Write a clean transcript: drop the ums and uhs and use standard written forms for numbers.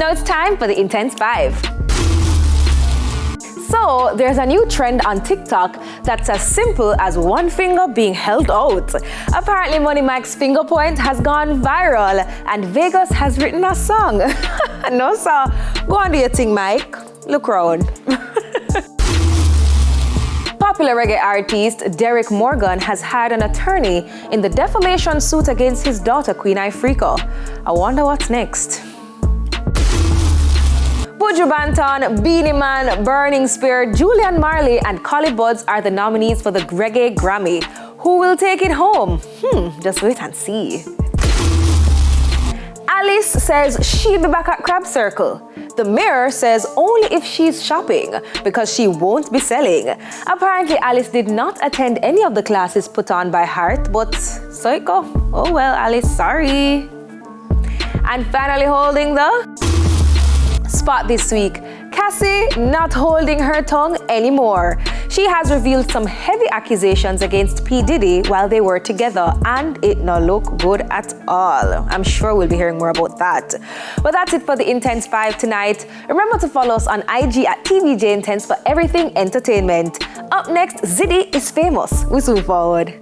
Now it's time for the Intense 5. So, there's a new trend on TikTok that's as simple as one finger being held out. Apparently, Money Mike's finger point has gone viral and Vegas has written a song. No, sir. Go on do your thing, Mike. Look round. Popular reggae artist Derek Morgan has had an attorney in the defamation suit against his daughter, Queen Ifrico. I wonder what's next. Buju Banton, Beanie Man, Burning Spear, Julian Marley, and Collie Buddz are the nominees for the Reggae Grammy. Who will take it home? Just wait and see. Alice says she'll be back at Crab Circle. The Mirror says only if she's shopping, because she won't be selling. Apparently, Alice did not attend any of the classes put on by Heart, but so it go. Oh well, Alice, sorry. And finally holding the spot this week, Cassie not holding her tongue anymore. She has revealed some heavy accusations against P. Diddy while they were together, and it no look good at all. I'm sure we'll be hearing more about that. But that's it for the Intense 5 tonight. Remember to follow us on IG at TVJ Intense for everything entertainment. Up next, Ziddy is famous. We soon forward.